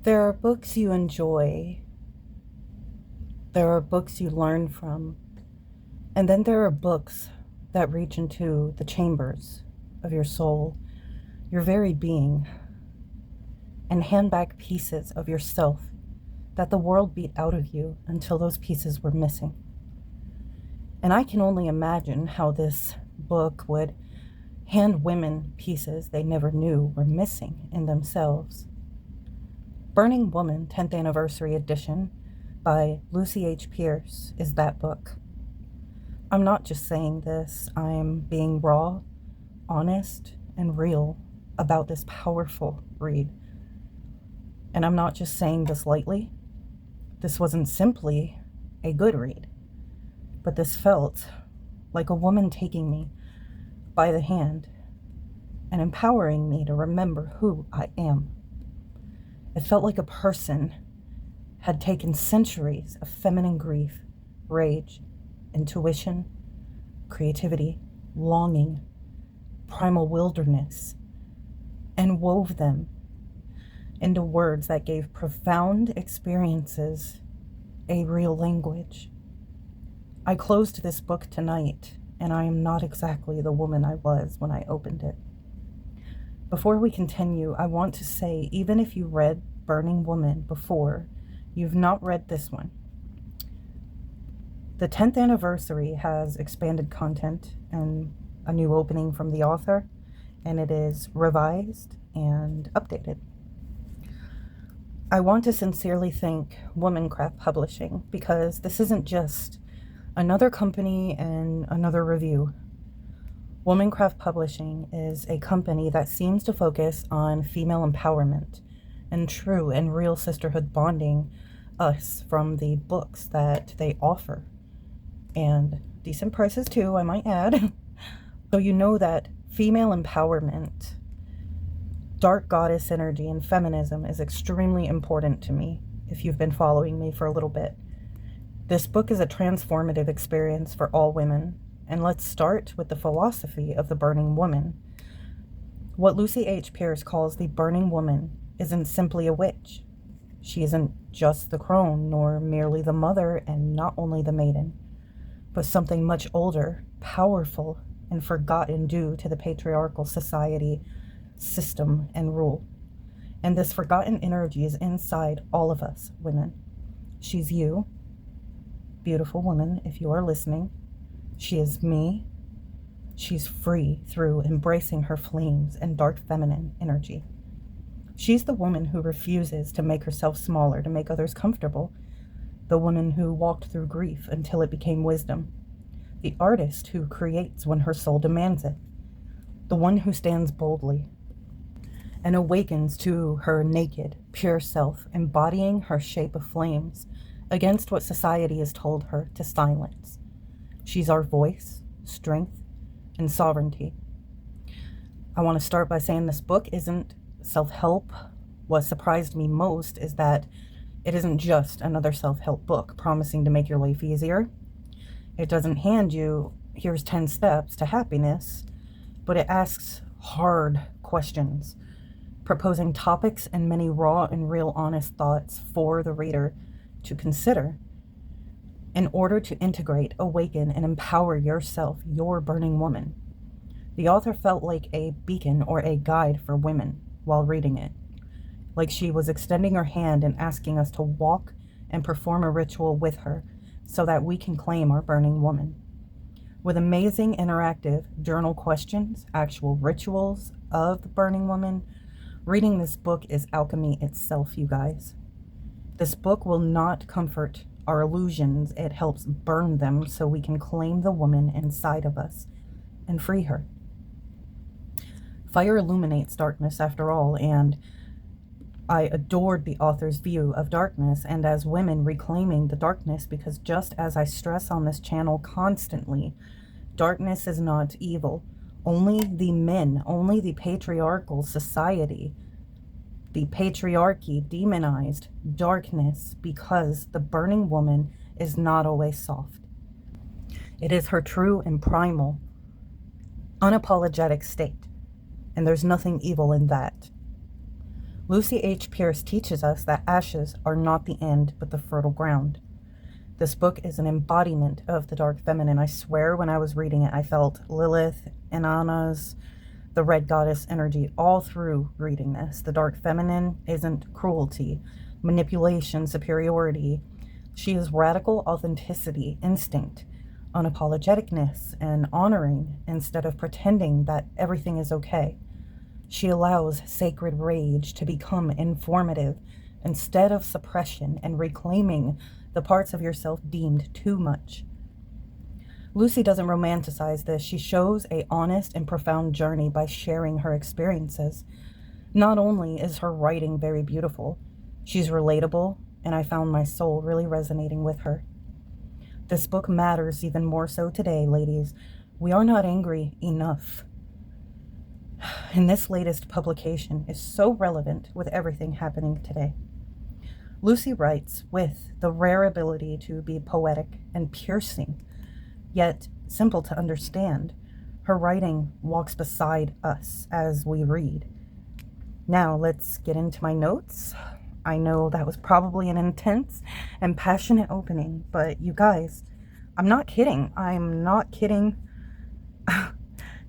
There are books you enjoy, there are books you learn from, and then there are books that reach into the chambers of your soul, your very being, and hand back pieces of yourself that the world beat out of you until those pieces were missing. And I can only imagine how this book would hand women pieces they never knew were missing in themselves. Burning Woman 10th Anniversary Edition by Lucy H Pearce is that book. I'm not just saying this, I'm being raw, honest, and real about this powerful read. And I'm not just saying this lightly. This wasn't simply a good read, but this felt like a woman taking me by the hand and empowering me to remember who I am. It felt like a person had taken centuries of feminine grief, rage, intuition, creativity, longing, primal wilderness, and wove them into words that gave profound experiences a real language. I closed this book tonight, and I am not exactly the woman I was when I opened it. Before we continue, I want to say, even if you read Burning Woman before, you've not read this one. The 10th anniversary has expanded content and a new opening from the author, and it is revised and updated. I want to sincerely thank Womancraft Publishing, because this isn't just another company and another review. Womancraft Publishing is a company that seems to focus on female empowerment and true and real sisterhood bonding us from the books that they offer. And decent prices too, I might add. So you know that female empowerment, dark goddess energy, and feminism is extremely important to me if you've been following me for a little bit. This book is a transformative experience for all women, and let's start with the philosophy of the Burning Woman. What Lucy H Pearce calls the Burning Woman isn't simply a witch. She isn't just the crone, nor merely the mother, and not only the maiden, but something much older, powerful, and forgotten due to the patriarchal society, system, and rule. And this forgotten energy is inside all of us women. She's you, beautiful woman, if you are listening. She is me. She's free through embracing her flames and dark feminine energy. She's the woman who refuses to make herself smaller to make others comfortable. The woman who walked through grief until it became wisdom. The artist who creates when her soul demands it. The one who stands boldly and awakens to her naked, pure self, embodying her shape of flames against what society has told her to silence. She's our voice, strength, and sovereignty. I want to start by saying this book isn't self-help. What surprised me most is that it isn't just another self-help book promising to make your life easier. It doesn't hand you, here's 10 steps to happiness, but it asks hard questions, proposing topics and many raw and real honest thoughts for the reader to consider in order to integrate, awaken, and empower yourself, your burning woman. The author felt like a beacon or a guide for women while reading it, like she was extending her hand and asking us to walk and perform a ritual with her so that we can claim our burning woman. With amazing interactive journal questions, actual rituals of the burning woman, reading this book is alchemy itself, you guys. This book will not comfort our illusions, it helps burn them so we can claim the woman inside of us and free her. Fire illuminates darkness after all, and I adored the author's view of darkness and as women reclaiming the darkness, because just as I stress on this channel constantly, darkness is not evil. Only the men, only the patriarchal society, the patriarchy demonized darkness because the burning woman is not always soft. It is her true and primal, unapologetic state, and there's nothing evil in that. Lucy H Pearce teaches us that ashes are not the end, but the fertile ground. This book is an embodiment of the dark feminine. I swear when I was reading it, I felt Lilith, Inanna's, the red goddess energy all through reading this. The dark feminine isn't cruelty, manipulation, superiority. She is radical authenticity, instinct, unapologeticness, and honoring instead of pretending that everything is okay. She allows sacred rage to become informative instead of suppression and reclaiming the parts of yourself deemed too much. Lucy doesn't romanticize this. She shows a honest and profound journey by sharing her experiences. Not only is her writing very beautiful, she's relatable, and I found my soul really resonating with her. This book matters even more so today, ladies. We are not angry enough. And this latest publication is so relevant with everything happening today. Lucy writes with the rare ability to be poetic and piercing, yet simple to understand. Her writing walks beside us as we read. Now let's get into my notes. I know that was probably an intense and passionate opening, but you guys, I'm not kidding. I'm not kidding.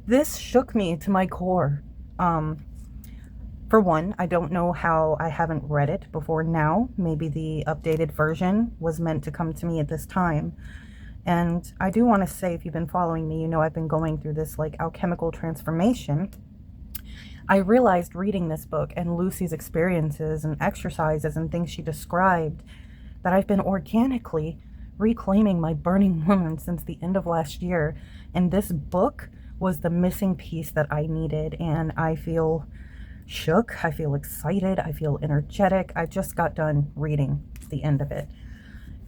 This shook me to my core. For one, I don't know how I haven't read it before now. Maybe the updated version was meant to come to me at this time. And I do want to say, if you've been following me, you know I've been going through this like alchemical transformation. I realized reading this book and Lucy's experiences and exercises and things she described that I've been organically reclaiming my burning woman since the end of last year. And this book was the missing piece that I needed. And I feel shook. I feel excited. I feel energetic. I just got done reading the end of it.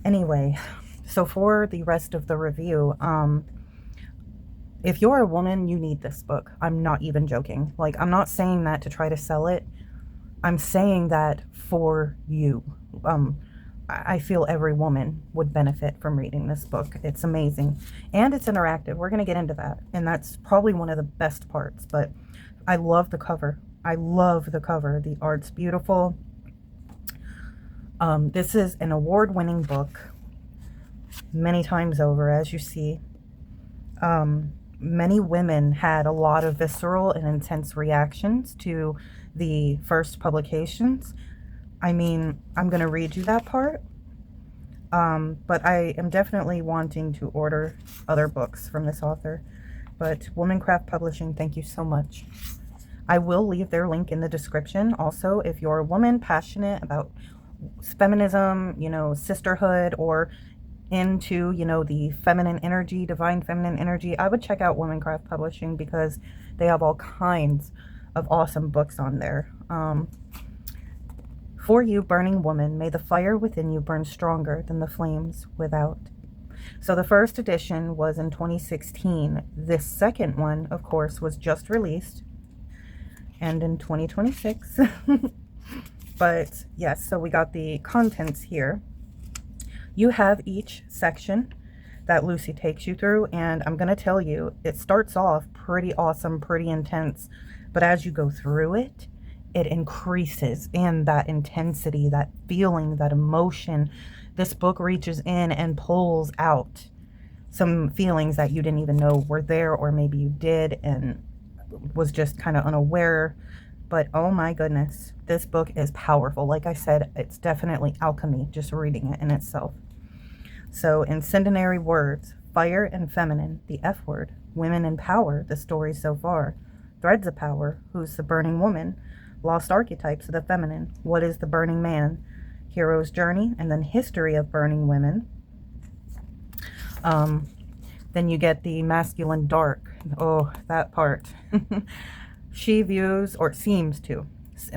Anyway, so for the rest of the review, if you're a woman, you need this book. I'm not even joking. Like, I'm not saying that to try to sell it. I'm saying that for you. I feel every woman would benefit from reading this book. It's amazing. And it's interactive. We're going to get into that. And that's probably one of the best parts. But I love the cover. I love the cover. The art's beautiful. This is an award-winning book many times over, as you see. Many women had a lot of visceral and intense reactions to the first publications. I mean, I'm going to read you that part. But I am definitely wanting to order other books from this author. But Womancraft Publishing, thank you so much. I will leave their link in the description. Also, if you're a woman passionate about feminism, you know, sisterhood, or into, you know, the feminine energy, divine feminine energy, I would check out Womancraft Publishing because they have all kinds of awesome books on there. For you, burning woman, may the fire within you burn stronger than the flames without. So the first edition was in 2016. This second one, of course, was just released and in 2026. But yes, so we got the contents here. You have each section that Lucy takes you through, and I'm going to tell you, it starts off pretty awesome, pretty intense, but as you go through it, it increases in that intensity, that feeling, that emotion. This book reaches in and pulls out some feelings that you didn't even know were there, or maybe you did and was just kind of unaware. But oh my goodness, this book is powerful. Like I said, it's definitely alchemy, just reading it in itself. So incendiary words, fire and feminine, the F word, women in power, the story so far, threads of power, who's the burning woman, lost archetypes of the feminine, what is the burning man, hero's journey, and then history of burning women. Then you get the masculine dark. Oh, that part. She views, or seems to,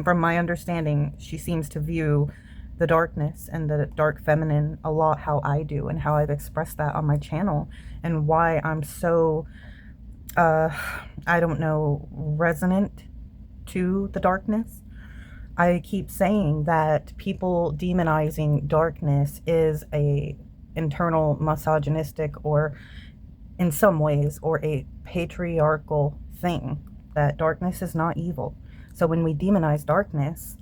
from my understanding, she seems to view the darkness and the dark feminine a lot how I do, and how I've expressed that on my channel, and why I'm so, I don't know, resonant to the darkness. I keep saying that people demonizing darkness is a internal misogynistic, or in some ways, or a patriarchal thing, that darkness is not evil. So when we demonize darkness,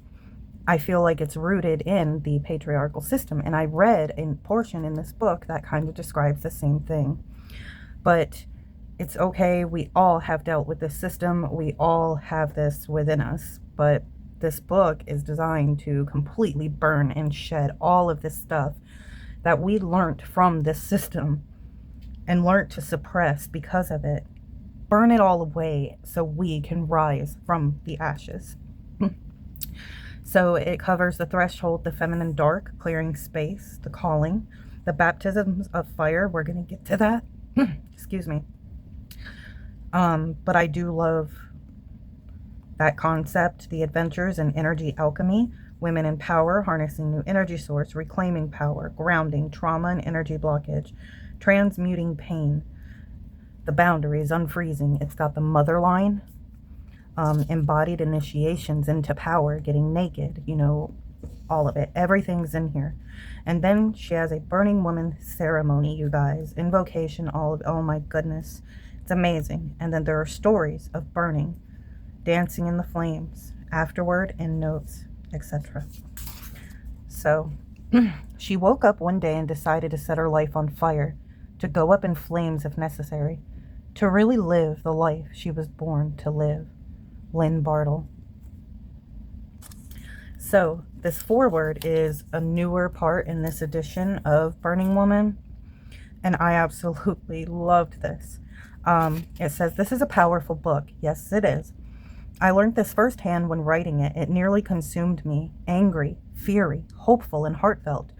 I feel like it's rooted in the patriarchal system. And I read a portion in this book that kind of describes the same thing. But it's okay. We all have dealt with this system. We all have this within us. But this book is designed to completely burn and shed all of this stuff that we learned from this system and learned to suppress because of it. Burn it all away so we can rise from the ashes. So it covers the threshold, the feminine dark, clearing space, the calling, the baptisms of fire. We're going to get to that. Excuse me. But I do love that concept, the adventures in energy alchemy, women in power, harnessing new energy source, reclaiming power, grounding, trauma and energy blockage, transmuting pain, the boundaries, unfreezing. It's got the mother line, embodied initiations into power, getting naked, you know, all of it. Everything's in here. And then she has a burning woman ceremony, you guys. Invocation, all of, oh my goodness. It's amazing. And then there are stories of burning, dancing in the flames, afterward, and notes, etc. So she woke up one day and decided to set her life on fire, to go up in flames if necessary, to really live the life she was born to live. Lynn Bartle. So this foreword is a newer part in this edition of Burning Woman, and I absolutely loved this. It says, this is a powerful book. Yes, it is. I learned this firsthand when writing it. It nearly consumed me. Angry, fiery, hopeful, and heartfelt.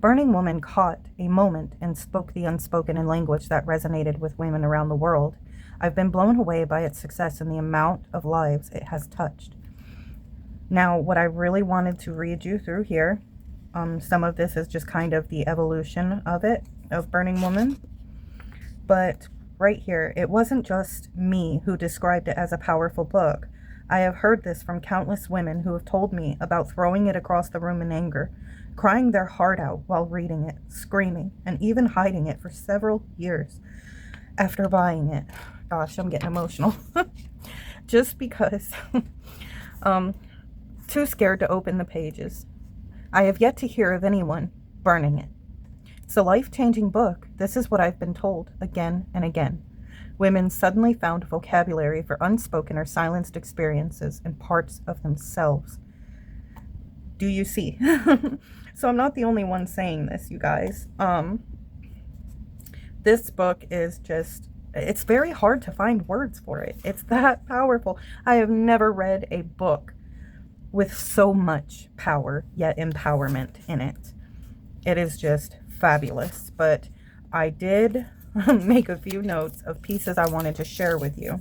Burning Woman caught a moment and spoke the unspoken in language that resonated with women around the world. I've been blown away by its success and the amount of lives it has touched. Now, what I really wanted to read you through here, some of this is just kind of the evolution of it, of Burning Woman. But right here, it wasn't just me who described it as a powerful book. I have heard this from countless women who have told me about throwing it across the room in anger, crying their heart out while reading it, screaming, and even hiding it for several years after buying it. Gosh, I'm getting emotional. Just because too scared to open the pages. I have yet to hear of anyone burning it. It's a life-changing book. This is what I've been told again and again. Women suddenly found vocabulary for unspoken or silenced experiences and parts of themselves. Do you see? So I'm not the only one saying this, you guys. This book is just, it's very hard to find words for it. It's that powerful. I have never read a book with so much power, yet empowerment in it. It is just fabulous. But I did make a few notes of pieces I wanted to share with you.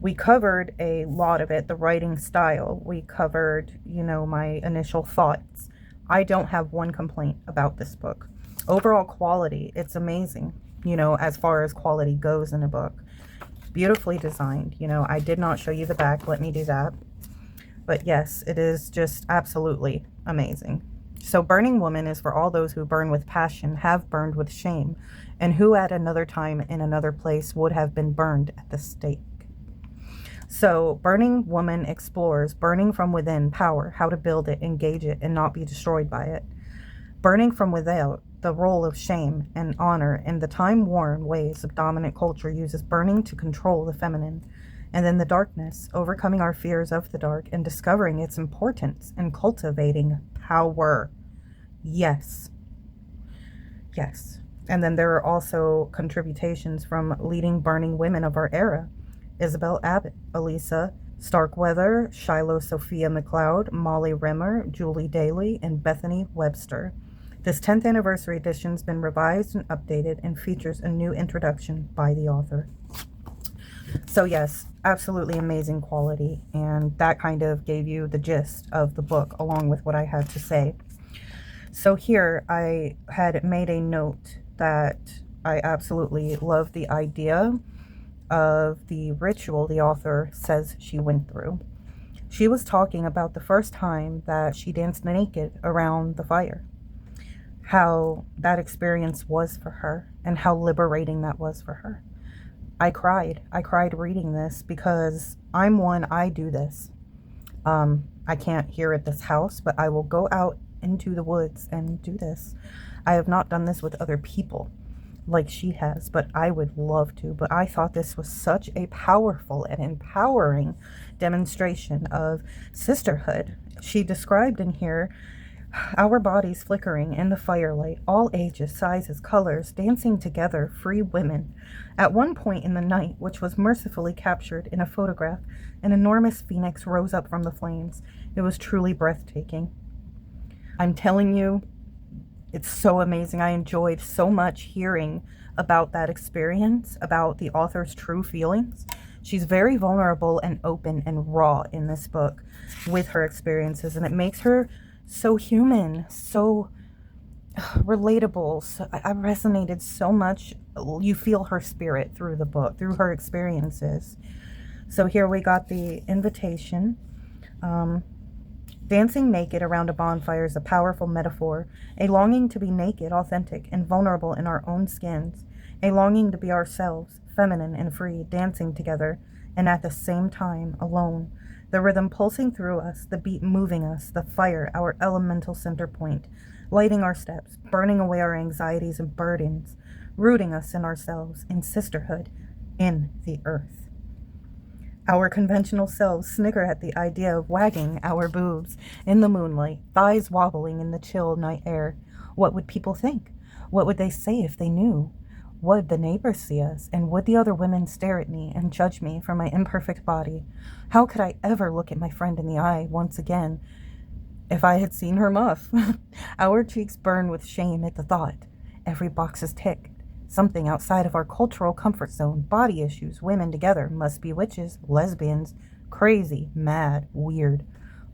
We covered a lot of it, the writing style. We covered, you know, my initial thoughts. I don't have one complaint about this book. Overall quality, it's amazing, you know, as far as quality goes in a book. Beautifully designed. You know, I did not show you the back. Let me do that. But yes, it is just absolutely amazing. So Burning Woman is for all those who burn with passion, have burned with shame, and who at another time in another place would have been burned at the stake. So Burning Woman explores burning from within power, how to build it, engage it, and not be destroyed by it. Burning from without, the role of shame and honor in the time-worn ways of dominant culture uses burning to control the feminine. And then the darkness, overcoming our fears of the dark and discovering its importance and cultivating power. Yes. Yes. And then there are also contributions from leading burning women of our era. Isabel Abbott, Elisa Starkweather, Shiloh Sophia McLeod, Molly Rimmer, Julie Daly, and Bethany Webster. This 10th anniversary edition has been revised and updated and features a new introduction by the author. So yes, absolutely amazing quality, and that kind of gave you the gist of the book along with what I had to say. So here I had made a note that I absolutely love the idea of the ritual the author says she went through. She was talking about the first time that she danced naked around the fire, how that experience was for her and how liberating that was for her. I cried reading this because I do this. I can't here at this house, but I will go out into the woods and do this. I have not done this with other people like she has, but I would love to. But I thought this was such a powerful and empowering demonstration of sisterhood. She described in here our bodies flickering in the firelight, all ages, sizes, colors, dancing together, free women. At one point in the night, which was mercifully captured in a photograph, an enormous phoenix rose up from the flames. It was truly breathtaking. I'm telling you, it's so amazing. I enjoyed so much hearing about that experience, about the author's true feelings. She's very vulnerable and open and raw in this book with her experiences, and it makes her so human, so relatable. So I resonated so much. You feel her spirit through the book, through her experiences. So here we got the invitation. Dancing naked around a bonfire is a powerful metaphor, a longing to be naked, authentic, and vulnerable in our own skins, a longing to be ourselves, feminine and free, dancing together, and at the same time alone. The rhythm pulsing through us, the beat moving us, the fire, our elemental center point, lighting our steps, burning away our anxieties and burdens, rooting us in ourselves, in sisterhood, in the earth. Our conventional selves snicker at the idea of wagging our boobs in the moonlight, thighs wobbling in the chill night air. What would people think? What would they say if they knew? Would the neighbors see us, and would the other women stare at me and judge me for my imperfect body? How could I ever look at my friend in the eye once again if I had seen her muff? Our cheeks burn with shame at the thought. Every box is ticked. Something outside of our cultural comfort zone. Body issues, women together, must be witches, lesbians, crazy, mad, weird.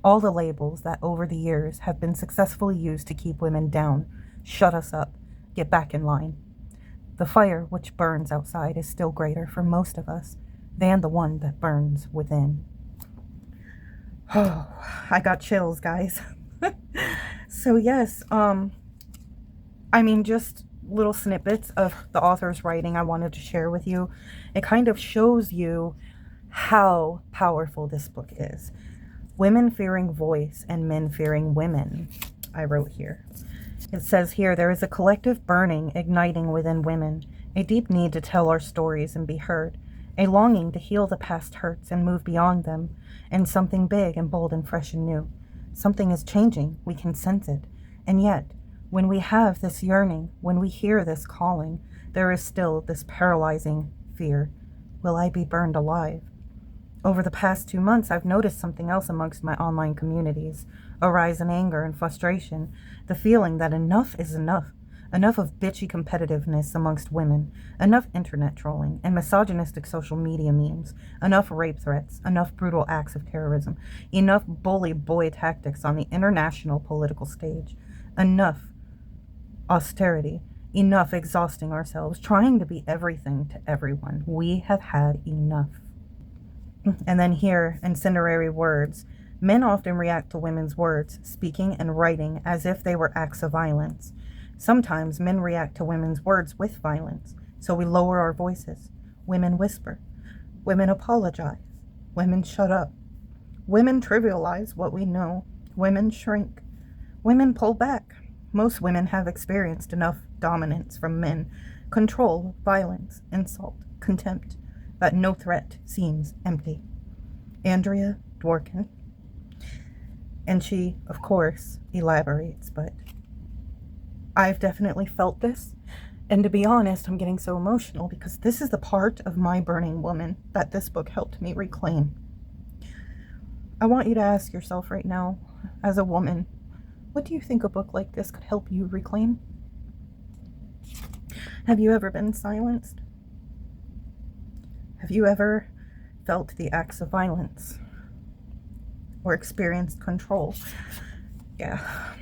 All the labels that over the years have been successfully used to keep women down. Shut us up. Get back in line. The fire which burns outside is still greater for most of us than the one that burns within. Oh, I got chills, guys. So yes, just little snippets of the author's writing I wanted to share with you. It kind of shows you how powerful this book is. Women fearing voice and men fearing women, I wrote here. It says here, there is a collective burning igniting within women, a deep need to tell our stories and be heard, a longing to heal the past hurts and move beyond them, and something big and bold and fresh and new. Something is changing, we can sense it, and yet, when we have this yearning, when we hear this calling, there is still this paralyzing fear. Will I be burned alive? Over the past 2 months, I've noticed something else amongst my online communities, a rise in anger and frustration, the feeling that enough is enough, enough of bitchy competitiveness amongst women, enough internet trolling and misogynistic social media memes, enough rape threats, enough brutal acts of terrorism, enough bully boy tactics on the international political stage, enough austerity, enough exhausting ourselves, trying to be everything to everyone. We have had enough. And then here, incendiary words. Men often react to women's words, speaking and writing as if they were acts of violence. Sometimes men react to women's words with violence, so we lower our voices. Women whisper. Women apologize. Women shut up. Women trivialize what we know. Women shrink. Women pull back. Most women have experienced enough dominance from men, control, violence, insult, contempt, that no threat seems empty. Andrea Dworkin. And she, of course, elaborates, but I've definitely felt this. And to be honest, I'm getting so emotional because this is the part of my burning woman that this book helped me reclaim. I want you to ask yourself right now, as a woman, what do you think a book like this could help you reclaim? Have you ever been silenced? Have you ever felt the acts of violence or experienced control? Yeah.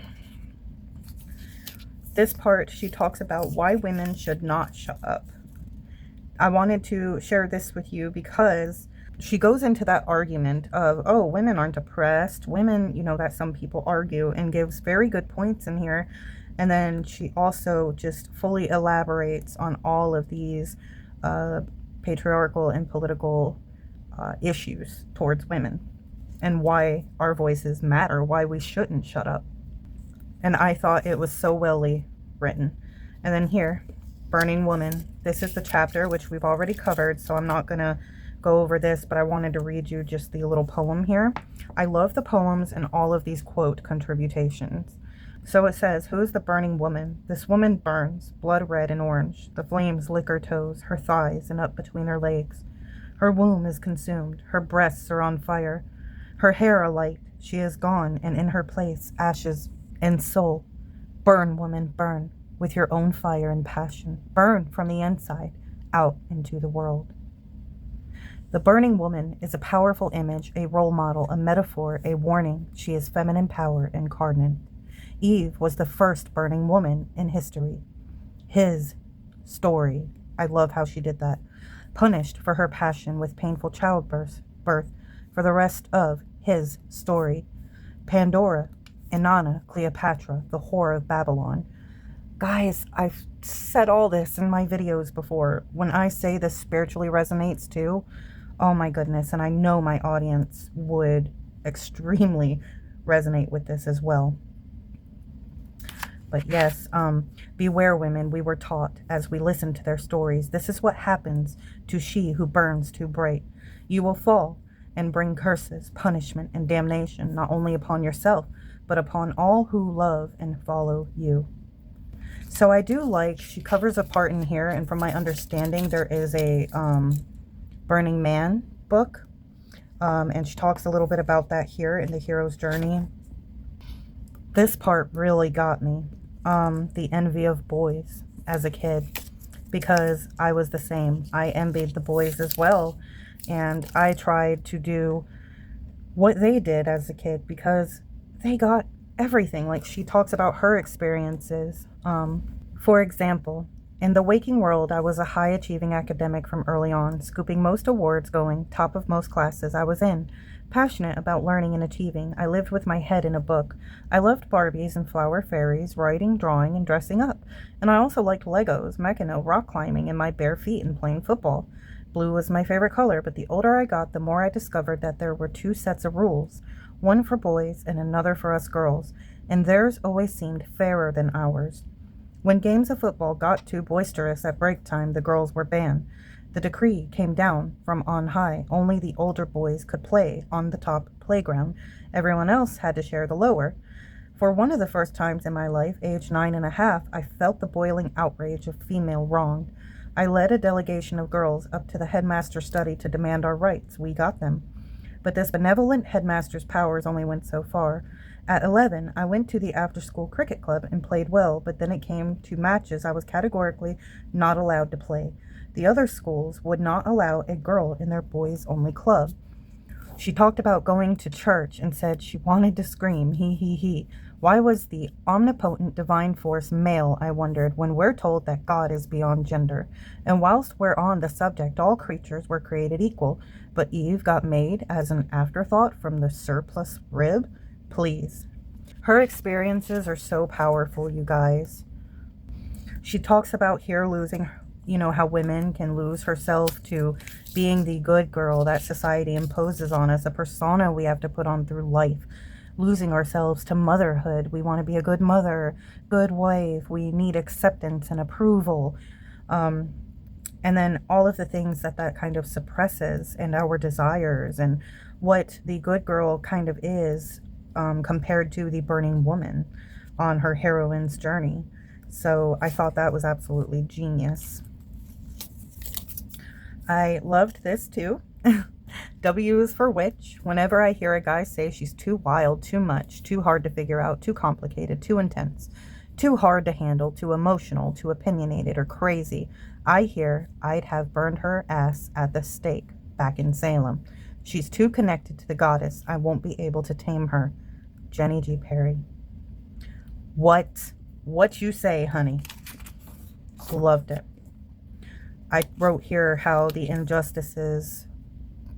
This part, she talks about why women should not shut up. I wanted to share this with you because she goes into that argument of, oh, women aren't oppressed. Women, that some people argue, and gives very good points in here. And then she also just fully elaborates on all of these patriarchal and political issues towards women. and why our voices matter, why we shouldn't shut up. And I thought it was so welly written. And then here, Burning Woman. This is the chapter which we've already covered, so I'm not going to go over this, but I wanted to read you just the little poem here. I love the poems and all of these quote contributions. So it says, "Who is the burning woman? This woman burns, blood red and orange. The flames lick her toes, her thighs, and up between her legs. Her womb is consumed. Her breasts are on fire. Her hair alight. She is gone, and in her place, ashes and soul. Burn, woman, burn, with your own fire and passion. Burn from the inside out into the world." The burning woman is a powerful image, a role model, a metaphor, a warning. She is feminine power incarnate. Eve was the first burning woman in history. His story. I love how she did that. Punished for her passion with painful childbirth for the rest of his story. Pandora, Inanna, Cleopatra, the whore of Babylon. Guys, I've said all this in my videos before. When I say this spiritually resonates too, oh my goodness, and I know my audience would extremely resonate with this as well. But yes, beware, women, we were taught as we listened to their stories. This is what happens to she who burns too bright. You will fall and bring curses, punishment, and damnation, not only upon yourself, but upon all who love and follow you. So I do like, she covers a part in here, and from my understanding, there is a Burning Man book, and she talks a little bit about that here in the hero's journey. This part really got me, the envy of boys as a kid, because I was the same. I envied the boys as well, and I tried to do what they did as a kid because they got everything. Like, she talks about her experiences. For example, in the waking world, I was a high-achieving academic from early on, scooping most awards, going top of most classes I was in. Passionate about learning and achieving, I lived with my head in a book. I loved Barbies and flower fairies, writing, drawing, and dressing up. And I also liked Legos, Meccano, rock climbing, and my bare feet and playing football. Blue was my favorite color, but the older I got, the more I discovered that there were two sets of rules, one for boys and another for us girls, and theirs always seemed fairer than ours. When games of football got too boisterous at break time, the girls were banned. The decree came down from on high. Only the older boys could play on the top playground. Everyone else had to share the lower. For one of the first times in my life, aged 9.5, I felt the boiling outrage of female wrong. I led a delegation of girls up to the headmaster's study to demand our rights. We got them. But this benevolent headmaster's powers only went so far. At 11, I went to the after-school cricket club and played well, but then it came to matches I was categorically not allowed to play. The other schools would not allow a girl in their boys-only club. She talked about going to church and said she wanted to scream, he, he. Why was the omnipotent divine force male, I wondered, when we're told that God is beyond gender? And whilst we're on the subject, all creatures were created equal, but Eve got made as an afterthought from the surplus rib? Please. Her experiences are so powerful, you guys. She talks about here losing, how women can lose herself to being the good girl that society imposes on us, a persona we have to put on through life. Losing ourselves to motherhood. We want to be a good mother, good wife. We need acceptance and approval. And then all of the things that kind of suppresses, and our desires, and what the good girl kind of is compared to the burning woman on her heroine's journey. So I thought that was absolutely genius. I loved this too. W is for witch. Whenever I hear a guy say she's too wild, too much, too hard to figure out, too complicated, too intense, too hard to handle, too emotional, too opinionated, or crazy, I hear I'd have burned her ass at the stake back in Salem. She's too connected to the goddess. I won't be able to tame her. Jenny G. Perry. What you say, honey? Loved it. I wrote here how the injustices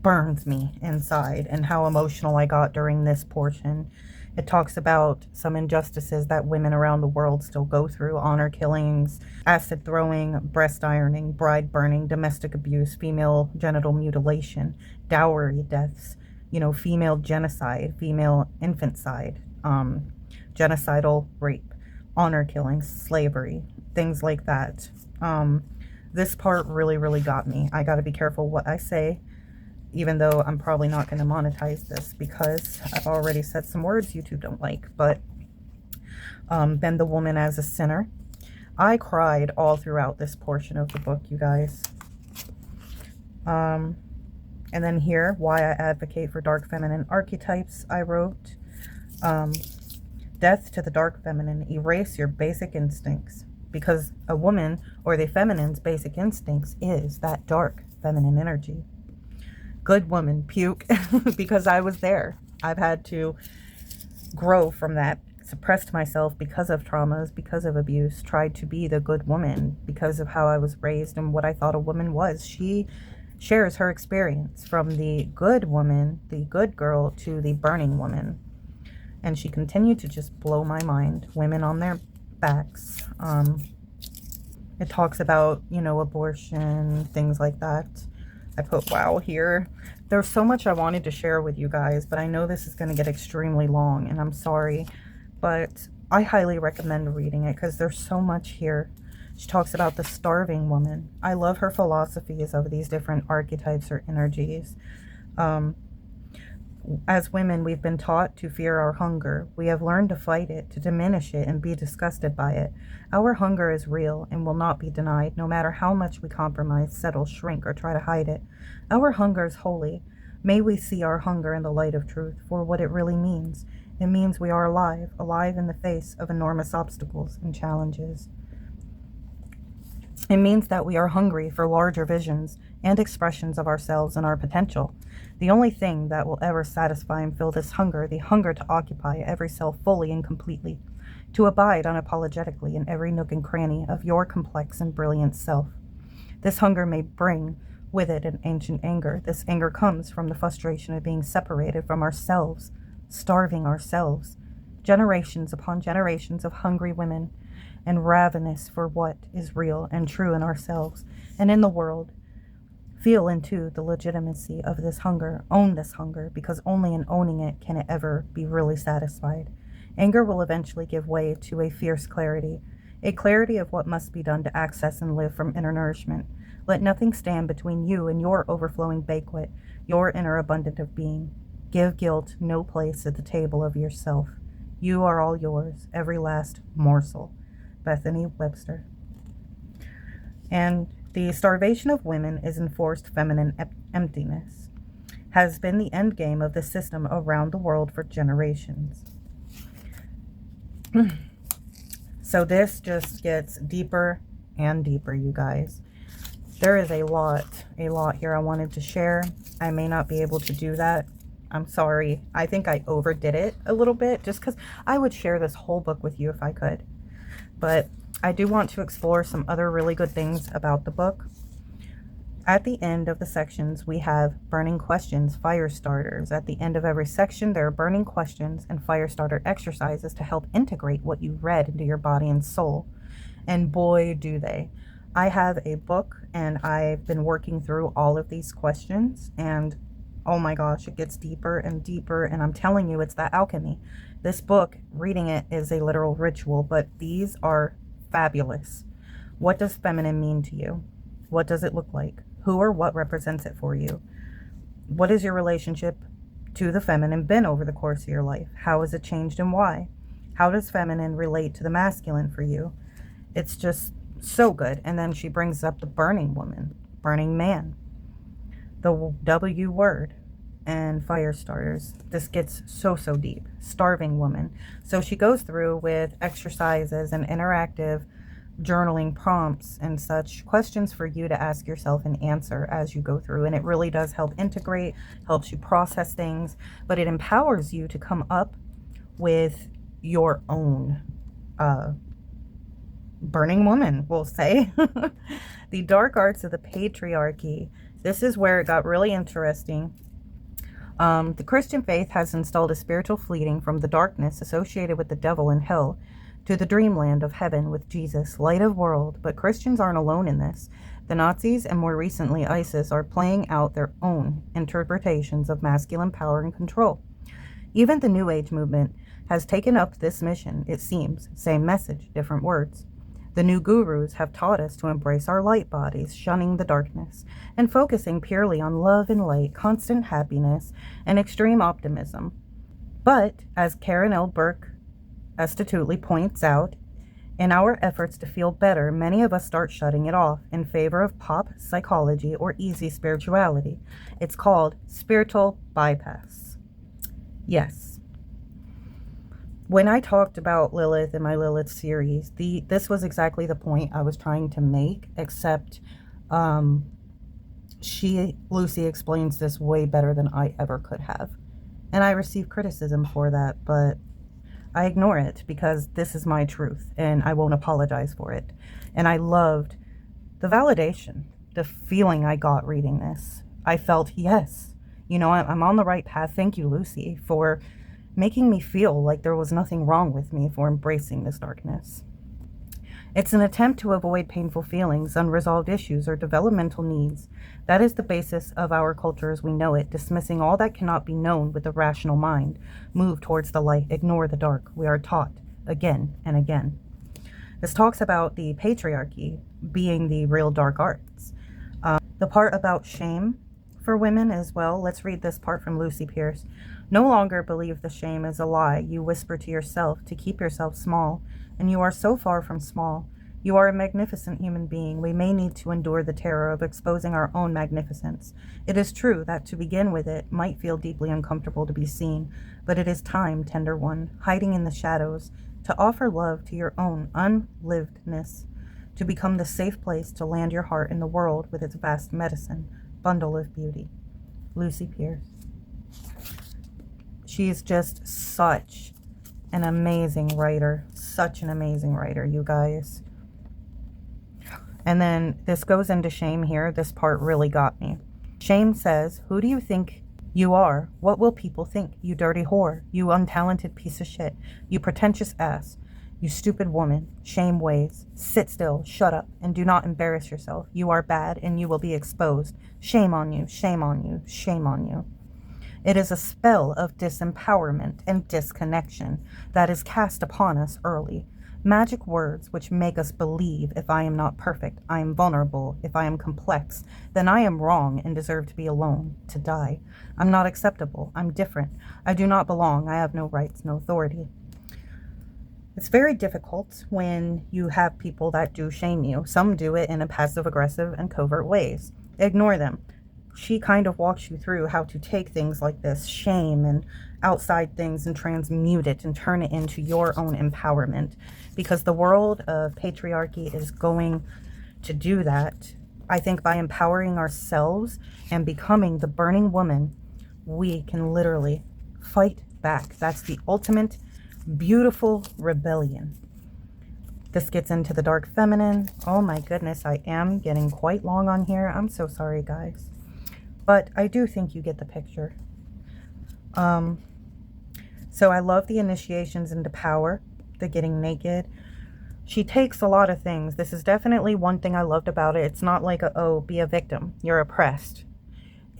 burns me inside and how emotional I got during this portion. It talks about some injustices that women around the world still go through: honor killings, acid throwing, breast ironing, bride burning, domestic abuse, female genital mutilation, dowry deaths, you know, female genocide, female infanticide, genocidal rape, honor killings, slavery, things like that. This part really, really got me. I got to be careful what I say, even though I'm probably not going to monetize this because I've already said some words YouTube don't like. But bend the woman as a sinner. I cried all throughout this portion of the book, you guys. And then here, why I advocate for dark feminine archetypes, I wrote. Death to the dark feminine, erase your basic instincts. Because a woman, or the feminine's basic instincts, is that dark feminine energy. Good woman, puke, because I was there. I've had to grow from that, suppressed myself because of traumas, because of abuse, tried to be the good woman because of how I was raised and what I thought a woman was. She shares her experience from the good woman, the good girl, to the burning woman. And she continued to just blow my mind. Women on their backs. It talks about, you know, abortion, things like that. I put wow here. There's so much I wanted to share with you guys, but I know this is going to get extremely long, and I'm sorry. But I highly recommend reading it because there's so much here. She talks about the starving woman. I love her philosophies of these different archetypes or energies. As women, we've been taught to fear our hunger. We have learned to fight it, to diminish it, and be disgusted by it. Our hunger is real and will not be denied, no matter how much we compromise, settle, shrink, or try to hide it. Our hunger is holy. May we see our hunger in the light of truth for what it really means. It means we are alive, alive in the face of enormous obstacles and challenges. It means that we are hungry for larger visions and expressions of ourselves and our potential. The only thing that will ever satisfy and fill this hunger, the hunger to occupy every cell fully and completely, to abide unapologetically in every nook and cranny of your complex and brilliant self. This hunger may bring with it an ancient anger. This anger comes from the frustration of being separated from ourselves, starving ourselves. Generations upon generations of hungry women, and ravenous for what is real and true in ourselves and in the world. Feel into the legitimacy of this hunger. Own this hunger, because only in owning it can it ever be really satisfied. Anger will eventually give way to a fierce clarity, a clarity of what must be done to access and live from inner nourishment. Let nothing stand between you and your overflowing banquet, your inner abundant of being. Give guilt no place at the table of yourself. You are all yours, every last morsel. Bethany Webster. And the starvation of women is enforced feminine emptiness, has been the end game of the system around the world for generations. So this just gets deeper and deeper, you guys. There is a lot here I wanted to share. I may not be able to do that. I'm sorry. I think I overdid it a little bit just because I would share this whole book with you if I could. But I do want to explore some other really good things about the book. At the end of the sections, we have burning questions, fire starters. At the end of every section, there are burning questions and fire starter exercises to help integrate what you read into your body and soul. And boy, do they. I have a book and I've been working through all of these questions, and oh my gosh, it gets deeper and deeper. And I'm telling you, it's that alchemy. This book, reading it is a literal ritual, but these are fabulous. What does feminine mean to you? What does it look like? Who or what represents it for you? What is your relationship to the feminine been over the course of your life? How has it changed and why? How does feminine relate to the masculine for you? It's just so good. And then she brings up the burning woman, burning man, the W word, and fire starters. This gets so deep. Starving woman. So she goes through with exercises and interactive journaling prompts and such, questions for you to ask yourself and answer as you go through. And it really does help integrate, helps you process things, but it empowers you to come up with your own burning woman, we'll say. The dark arts of the patriarchy. This is where it got really interesting. The Christian faith has installed a spiritual fleeting from the darkness associated with the devil and hell to the dreamland of heaven with Jesus, light of world. But Christians aren't alone in this. The Nazis and more recently ISIS are playing out their own interpretations of masculine power and control. Even the New Age movement has taken up this mission, it seems, same message, different words. The new gurus have taught us to embrace our light bodies, shunning the darkness, and focusing purely on love and light, constant happiness, and extreme optimism. But, as Karen L. Burke astutely points out, in our efforts to feel better, many of us start shutting it off in favor of pop psychology or easy spirituality. It's called spiritual bypass. Yes. When I talked about Lilith in my Lilith series, this was exactly the point I was trying to make, except Lucy explains this way better than I ever could have. And I receive criticism for that, but I ignore it because this is my truth and I won't apologize for it. And I loved the validation, the feeling I got reading this. I felt, yes, you know, I'm on the right path. Thank you, Lucy, for making me feel like there was nothing wrong with me for embracing this darkness. It's an attempt to avoid painful feelings, unresolved issues, or developmental needs. That is the basis of our culture as we know it, dismissing all that cannot be known with the rational mind. Move towards the light, ignore the dark. We are taught again and again. This talks about the patriarchy being the real dark arts. The part about shame for women as well. Let's read this part from Lucy Pearce. No longer believe the shame is a lie you whisper to yourself to keep yourself small, and you are so far from small. You are a magnificent human being. We may need to endure the terror of exposing our own magnificence. It is true that to begin with it might feel deeply uncomfortable to be seen, but it is time, tender one, hiding in the shadows, to offer love to your own unlivedness, to become the safe place to land your heart in the world with its vast medicine, bundle of beauty. Lucy Pearce. She is just such an amazing writer. Such an amazing writer, you guys. And then this goes into shame here. This part really got me. Shame says, who do you think you are? What will people think? You dirty whore. You untalented piece of shit. You pretentious ass. You stupid woman. Shame weighs. Sit still, shut up, and do not embarrass yourself. You are bad, and you will be exposed. Shame on you, shame on you, shame on you. It is a spell of disempowerment and disconnection that is cast upon us early. Magic words which make us believe if I am not perfect, I am vulnerable, if I am complex, then I am wrong and deserve to be alone, to die. I'm not acceptable, I'm different, I do not belong, I have no rights, no authority. It's very difficult when you have people that do shame you. Some do it in a passive-aggressive and covert ways. Ignore them. She kind of walks you through how to take things like this shame and outside things and transmute it and turn it into your own empowerment, because the world of patriarchy is going to do that. I think by empowering ourselves and becoming the burning woman, we can literally fight back. That's the ultimate beautiful rebellion. This gets into the dark feminine. Oh my goodness, I am getting quite long on here. I'm so sorry, guys. But I do think you get the picture. So I love the initiations into power, the getting naked. She takes a lot of things. This is definitely one thing I loved about it. It's not like be a victim. You're oppressed.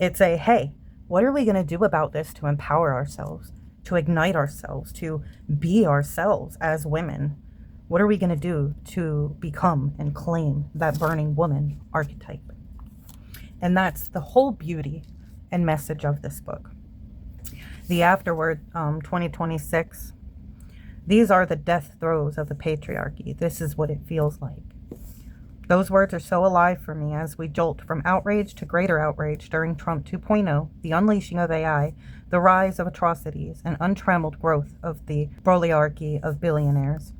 It's a, hey, what are we going to do about this to empower ourselves, to ignite ourselves, to be ourselves as women? What are we going to do to become and claim that burning woman archetype? And that's the whole beauty and message of this book. The afterword, 2026, these are the death throes of the patriarchy. This is what it feels like. Those words are so alive for me as we jolt from outrage to greater outrage during Trump 2.0, the unleashing of AI, the rise of atrocities, and untrammeled growth of the oligarchy of billionaires.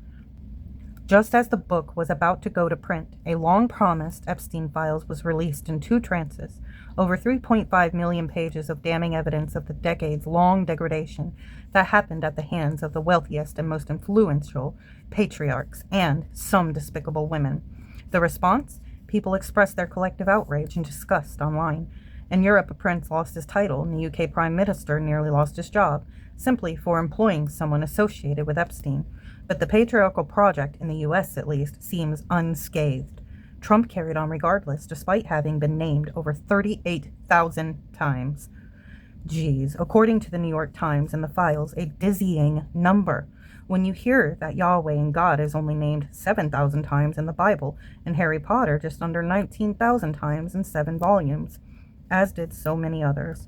Just as the book was about to go to print, a long-promised Epstein Files was released in 2 trances, over 3.5 million pages of damning evidence of the decades-long degradation that happened at the hands of the wealthiest and most influential patriarchs and some despicable women. The response? People expressed their collective outrage and disgust online. In Europe, a prince lost his title, and the UK Prime Minister nearly lost his job, simply for employing someone associated with Epstein. But the patriarchal project, in the US at least, seems unscathed. Trump carried on regardless, despite having been named over 38,000 times. Geez, according to the New York Times and the files, a dizzying number. When you hear that Yahweh and God is only named 7,000 times in the Bible, and Harry Potter just under 19,000 times in 7 volumes, as did so many others.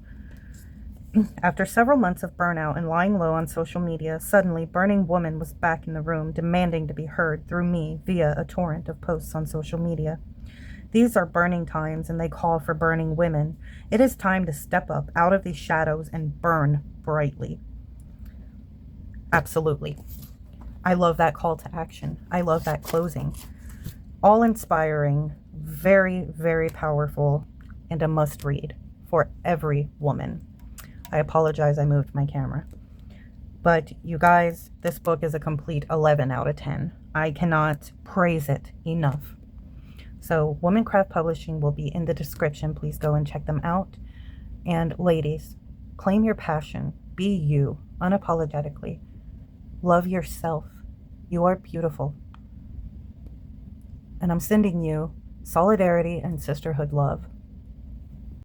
After several months of burnout and lying low on social media, suddenly Burning Woman was back in the room, demanding to be heard through me via a torrent of posts on social media. These are burning times, and they call for burning women. It is time to step up out of these shadows and burn brightly. Absolutely. I love that call to action. I love that closing. All inspiring, very, very powerful, and a must read for every woman. I apologize I moved my camera. But you guys, this book is a complete 11 out of 10. I cannot praise it enough. So Womancraft Publishing will be in the description. Please go and check them out. And ladies, claim your passion. Be you, unapologetically. Love yourself. You are beautiful. And I'm sending you solidarity and sisterhood love.